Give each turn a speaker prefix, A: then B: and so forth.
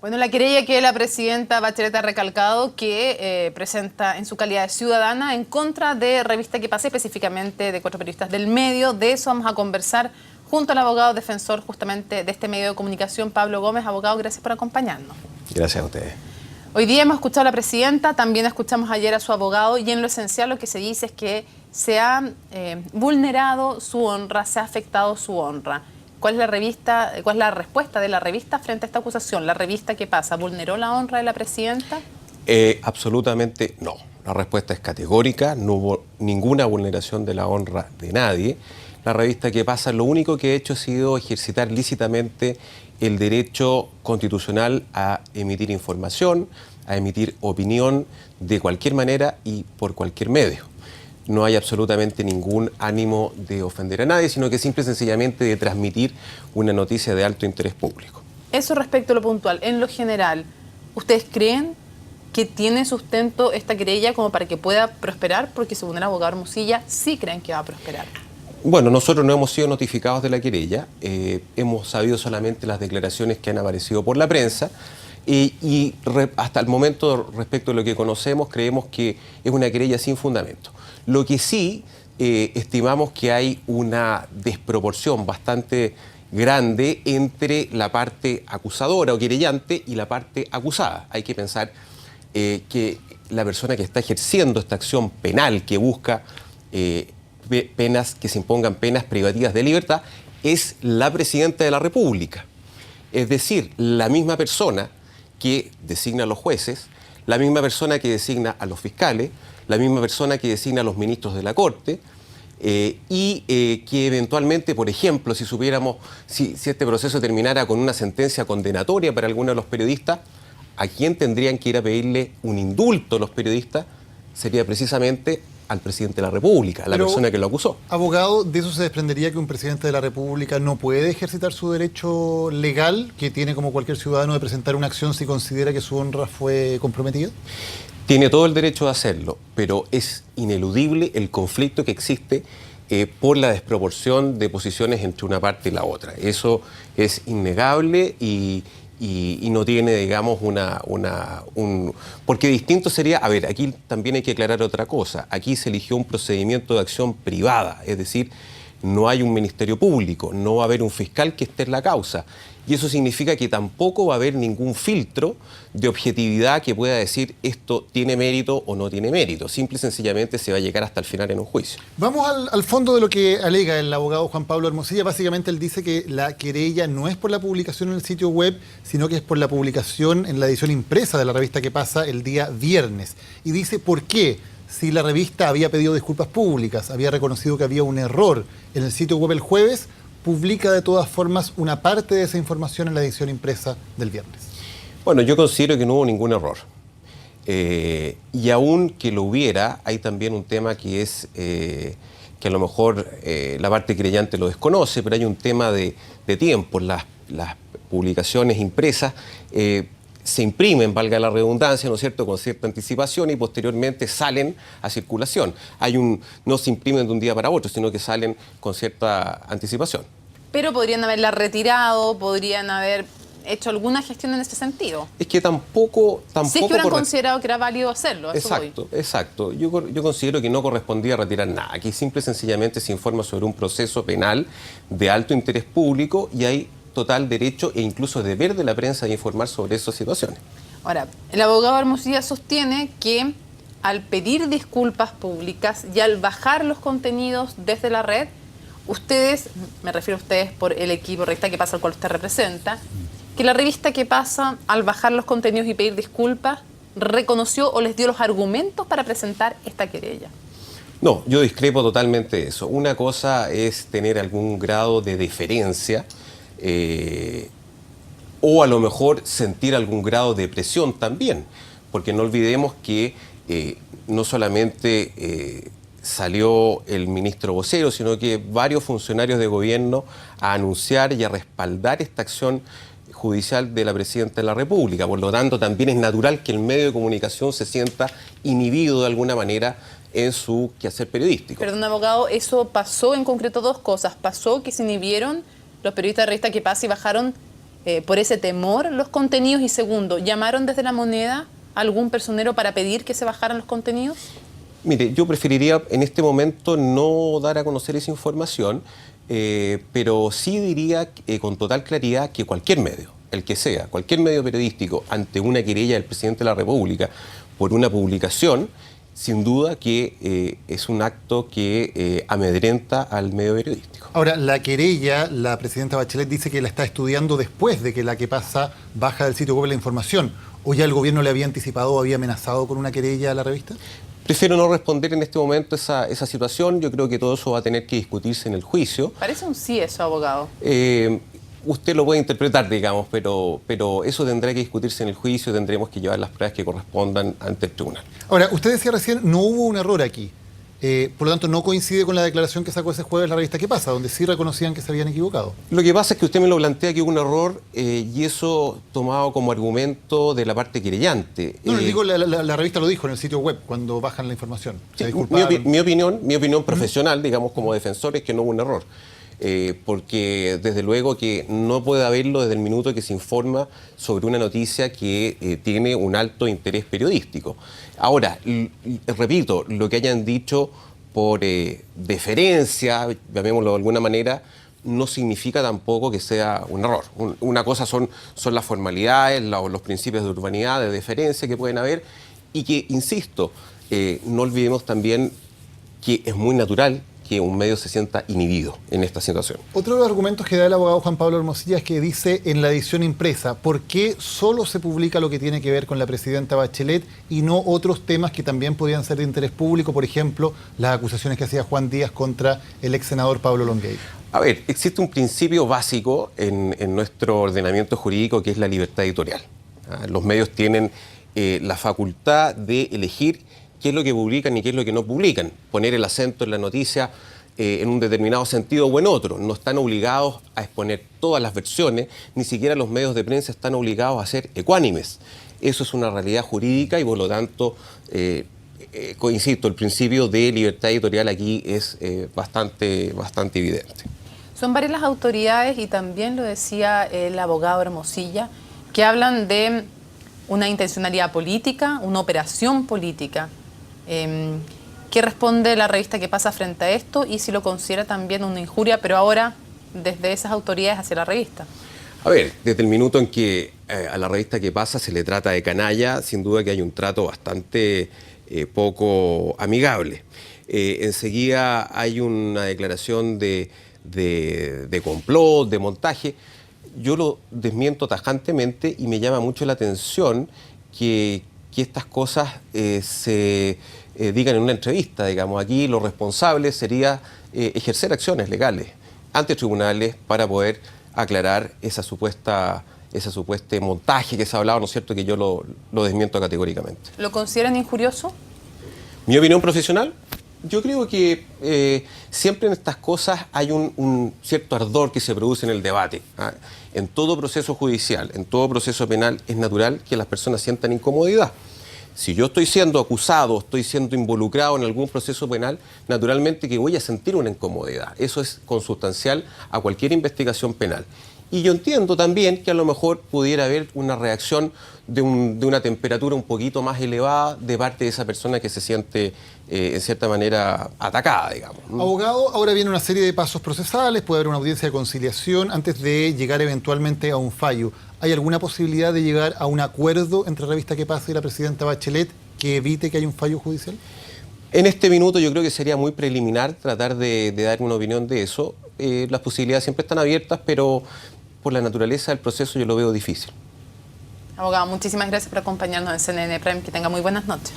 A: Bueno, la querella que la presidenta Bachelet ha recalcado que presenta en su calidad de ciudadana en contra de Revista Que Pasa, específicamente de 4 periodistas del medio. De eso vamos a conversar junto al abogado defensor justamente de este medio de comunicación, Pablo Gómez. Abogado, gracias por acompañarnos.
B: Gracias a ustedes.
A: Hoy día hemos escuchado a la presidenta, también escuchamos ayer a su abogado, y en lo esencial lo que se dice es que se ha vulnerado su honra, se ha afectado su honra. ¿Cuál es la respuesta de la revista frente a esta acusación? ¿La revista ¿Qué pasa? ¿Vulneró la honra de la presidenta?
B: Absolutamente no. La respuesta es categórica, no hubo ninguna vulneración de la honra de nadie. La revista ¿Qué pasa? Lo único que ha hecho ha sido ejercitar lícitamente el derecho constitucional a emitir información, a emitir opinión de cualquier manera y por cualquier medio. No hay absolutamente ningún ánimo de ofender a nadie, sino que simple y sencillamente de transmitir una noticia de alto interés público.
A: Eso respecto a lo puntual. En lo general, ¿ustedes creen que tiene sustento esta querella como para que pueda prosperar? Porque según el abogado Hermosilla, sí creen que va a prosperar.
B: Bueno, nosotros no hemos sido notificados de la querella, hemos sabido solamente las declaraciones que han aparecido por la prensa hasta el momento, respecto a lo que conocemos, creemos que es una querella sin fundamento. Lo que sí estimamos que hay una desproporción bastante grande entre la parte acusadora o querellante y la parte acusada. Hay que pensar que la persona que está ejerciendo esta acción penal que busca que se impongan penas privativas de libertad es la presidenta de la República. Es decir, la misma persona que designa a los jueces, la misma persona que designa a los fiscales, la misma persona que designa a los ministros de la Corte que eventualmente, por ejemplo, si supiéramos, si este proceso terminara con una sentencia condenatoria para alguno de los periodistas, ¿a quién tendrían que ir a pedirle un indulto los periodistas? Sería precisamente al presidente de la República, a la persona que lo acusó.
C: Abogado, ¿de eso se desprendería que un presidente de la República no puede ejercitar su derecho legal, que tiene como cualquier ciudadano de presentar una acción si considera que su honra fue comprometida?
B: Tiene todo el derecho de hacerlo, pero es ineludible el conflicto que existe por la desproporción de posiciones entre una parte y la otra. Eso es innegable y no tiene, digamos, porque distinto sería, a ver, aquí también hay que aclarar otra cosa, aquí se eligió un procedimiento de acción privada, es decir, no hay un ministerio público, no va a haber un fiscal que esté en la causa, y eso significa que tampoco va a haber ningún filtro de objetividad que pueda decir esto tiene mérito o no tiene mérito, simple y sencillamente se va a llegar hasta el final en un juicio.
C: Vamos al fondo de lo que alega el abogado Juan Pablo Hermosilla. Básicamente él dice que la querella no es por la publicación en el sitio web, sino que es por la publicación en la edición impresa de la revista Que Pasa el día viernes. Y dice, ¿por qué? Si la revista había pedido disculpas públicas, había reconocido que había un error en el sitio web el jueves, publica de todas formas una parte de esa información en la edición impresa del viernes.
B: Bueno, yo considero que no hubo ningún error. Y aún que lo hubiera, hay también un tema que es que a lo mejor la parte querellante lo desconoce, pero hay un tema de tiempo. Las publicaciones impresas se imprimen, valga la redundancia, ¿no es cierto?, con cierta anticipación y posteriormente salen a circulación. No se imprimen de un día para otro, sino que salen con cierta anticipación.
A: Pero podrían haberla retirado, podrían haber hecho alguna gestión en ese sentido.
B: Es que tampoco
A: si es que hubieran considerado que era válido hacerlo.
B: Exacto. Yo considero que no correspondía retirar nada. Aquí simple y sencillamente se informa sobre un proceso penal de alto interés público y hay total derecho e incluso deber de la prensa de informar sobre esas situaciones.
A: Ahora, el abogado Hermosilla sostiene que al pedir disculpas públicas y al bajar los contenidos desde la red, ustedes, me refiero a ustedes por el equipo Revista Que Pasa al cual usted representa, que la revista Que Pasa, al bajar los contenidos y pedir disculpas, reconoció o les dio los argumentos para presentar esta querella.
B: No, yo discrepo totalmente de eso. Una cosa es tener algún grado de deferencia o a lo mejor sentir algún grado de presión también, porque no olvidemos que no solamente salió el ministro vocero, sino que varios funcionarios de gobierno a anunciar y a respaldar esta acción judicial de la presidenta de la República. Por lo tanto, también es natural que el medio de comunicación se sienta inhibido de alguna manera en su quehacer periodístico.
A: Perdón, abogado, eso pasó en concreto dos cosas. Pasó que se inhibieron los periodistas de Revista Que Pasa y bajaron por ese temor los contenidos? Y segundo, ¿llamaron desde La Moneda a algún personero para pedir que se bajaran los contenidos?
B: Mire, yo preferiría en este momento no dar a conocer esa información, pero sí diría con total claridad que cualquier medio, el que sea, cualquier medio periodístico, ante una querella del presidente de la República por una publicación, sin duda que es un acto que amedrenta al medio periodístico.
C: Ahora, la querella, la presidenta Bachelet dice que la está estudiando después de que La Que Pasa baja del sitio web la información. ¿O ya el gobierno le había anticipado o había amenazado con una querella a la revista?
B: Prefiero no responder en este momento esa situación. Yo creo que todo eso va a tener que discutirse en el juicio.
A: Parece un sí eso, abogado.
B: Usted lo puede interpretar, digamos, pero eso tendrá que discutirse en el juicio, tendremos que llevar las pruebas que correspondan ante el tribunal.
C: Ahora, usted decía recién, no hubo un error aquí. Por lo tanto, no coincide con la declaración que sacó ese jueves la revista ¿Qué pasa?, donde sí reconocían que se habían equivocado.
B: Lo que pasa es que usted me lo plantea que hubo un error y eso tomado como argumento de la parte querellante.
C: No, digo, la revista lo dijo en el sitio web cuando bajan la información.
B: Sí, mi opinión profesional, digamos, como defensor, es que no hubo un error. Porque desde luego que no puede haberlo desde el minuto que se informa sobre una noticia que tiene un alto interés periodístico. Ahora, repito, lo que hayan dicho por deferencia, llamémoslo de alguna manera, no significa tampoco que sea un error. Una cosa son las formalidades, los principios de urbanidad, de deferencia que pueden haber y que, insisto, no olvidemos también que es muy natural que un medio se sienta inhibido en esta situación.
C: Otro de los argumentos que da el abogado Juan Pablo Hermosilla es que dice en la edición impresa, ¿por qué solo se publica lo que tiene que ver con la presidenta Bachelet y no otros temas que también podían ser de interés público? Por ejemplo, las acusaciones que hacía Juan Díaz contra el ex senador Pablo Longueira.
B: A ver, existe un principio básico en nuestro ordenamiento jurídico que es la libertad editorial. Los medios tienen la facultad de elegir qué es lo que publican y qué es lo que no publican, poner el acento en la noticia en un determinado sentido o en otro. No están obligados a exponer todas las versiones, ni siquiera los medios de prensa están obligados a ser ecuánimes. Eso es una realidad jurídica y por lo tanto, insisto, el principio de libertad editorial aquí es bastante evidente.
A: Son varias las autoridades, y también lo decía el abogado Hermosilla, que hablan de una intencionalidad política, una operación política. ¿Qué responde la revista ¿Qué pasa? Frente a esto? Y si lo considera también una injuria, pero ahora desde esas autoridades hacia la revista.
B: A ver, desde el minuto en que a la revista ¿Qué pasa? Se le trata de canalla, sin duda que hay un trato bastante poco amigable. Enseguida hay una declaración de complot, de montaje. Yo lo desmiento tajantemente y me llama mucho la atención que estas cosas se digan en una entrevista, digamos. Aquí lo responsable sería ejercer acciones legales ante tribunales para poder aclarar ese supuesto montaje que se ha hablado, ¿no es cierto?, que yo lo desmiento categóricamente.
A: ¿Lo consideran injurioso?
B: Mi opinión profesional, yo creo que siempre en estas cosas hay un cierto ardor que se produce en el debate. En todo proceso judicial, en todo proceso penal, es natural que las personas sientan incomodidad. Si yo estoy siendo acusado, estoy siendo involucrado en algún proceso penal, naturalmente que voy a sentir una incomodidad. Eso es consustancial a cualquier investigación penal. Y yo entiendo también que a lo mejor pudiera haber una reacción de una temperatura un poquito más elevada de parte de esa persona que se siente, en cierta manera, atacada, digamos.
C: Abogado, ahora viene una serie de pasos procesales, puede haber una audiencia de conciliación antes de llegar eventualmente a un fallo. ¿Hay alguna posibilidad de llegar a un acuerdo entre Revista ¿Qué pasa? Y la presidenta Bachelet que evite que haya un fallo judicial?
B: En este minuto yo creo que sería muy preliminar tratar de dar una opinión de eso. Las posibilidades siempre están abiertas, pero por la naturaleza del proceso yo lo veo difícil.
A: Abogado, muchísimas gracias por acompañarnos en CNN Prime. Que tenga muy buenas noches.